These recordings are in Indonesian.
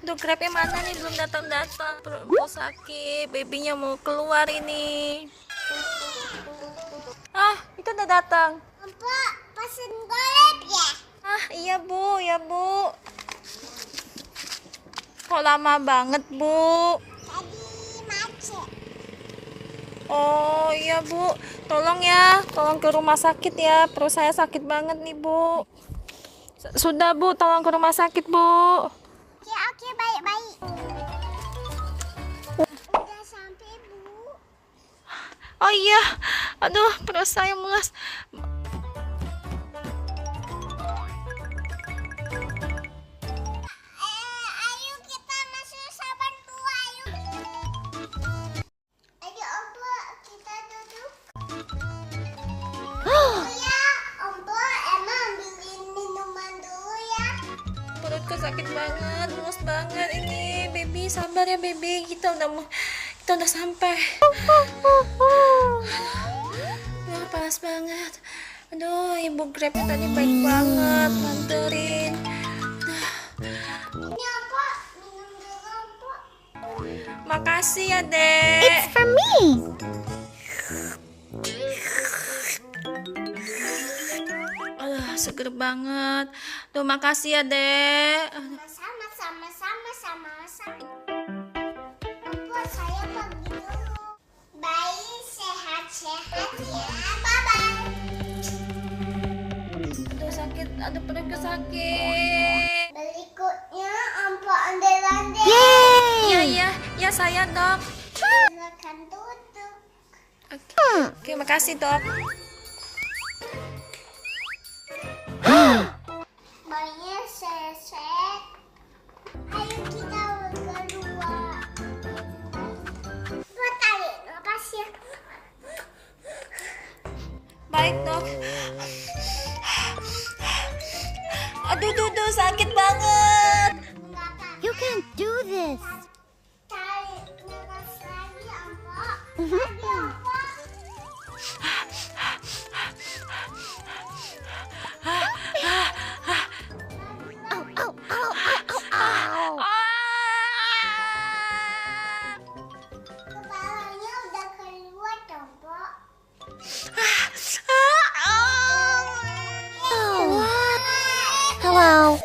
Aduh, Grabnya mana nih? Belum datang-datang. Perut sakit. Babynya mau keluar ini. Ah, itu udah datang. Mbak, pesen Grab ya? Ah, iya Bu, ya Bu. Kok lama banget Bu? Tadi macet. Oh iya Bu, tolong ya, tolong ke rumah sakit ya. Perut saya sakit banget nih Bu. Sudah Bu, tolong ke rumah sakit Bu. Oke, baik-baik. Udah sampai, Bu. Oh iya, aduh perut saya mulas. Ayo kita masuk saban tua, ayo. Ayo, Mbak, kita duduk. Ya, Mbak, emang ambilin minuman dulu ya. Perutku sakit banget, mulas banget ini. Baby, sabar ya baby, kita udah sampai. Aduh, panas banget. Aduh, ibu Grabnya tadi baik banget, nganterin. Ini apa? Minum dulu, Mbak. Makasih ya, Dek. For me. Aduh, seger banget. Duh, makasih ya, Dek. Sama-sama. Mbak, saya pergi dulu. Baik, sehat-sehat ya. Bye-bye. Aduh, sakit. Aduh, perutku sakit. Berikutnya, Mbak ondel-ondel. Iya, saya, Dok. Silakan duduk. Oke, makasih, Dok. Bayinya sesek. Ayo kita keluar. Buat tarik napas ya. Baik, Dok. Aduh, sakit banget. Enggak apa-apa. You can do this. Tarik napas lagi, Mbak. Lagi, Mbak. Ow, ow, ow, ow, ow. Kepalanya udah keluar dong, Mbak. Oh. Hello.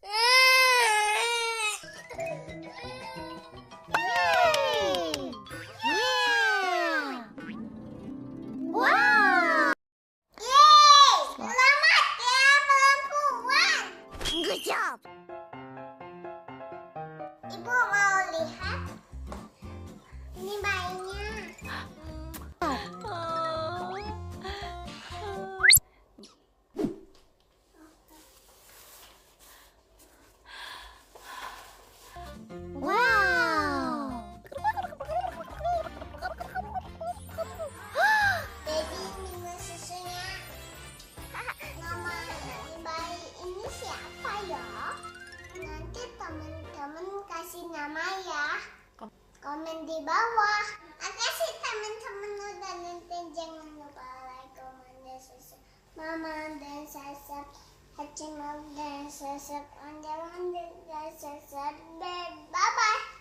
Yay! Yeah! Wow! Yeay! Selamat ya, perempuan. Good job. Ibu mau lihat? Ini bayinya. Wow! Baby minum susunya. Nama bayi ini siapa ya? Nanti teman-teman kasih nama ya. Komen di bawah. Makasih teman-teman udah nonton. Jangan lupa like, komen, dan subscribe. Mama dan subscribe. Hacimau dan subscribe. Ondel-ondel dan subscribe. Bye-bye.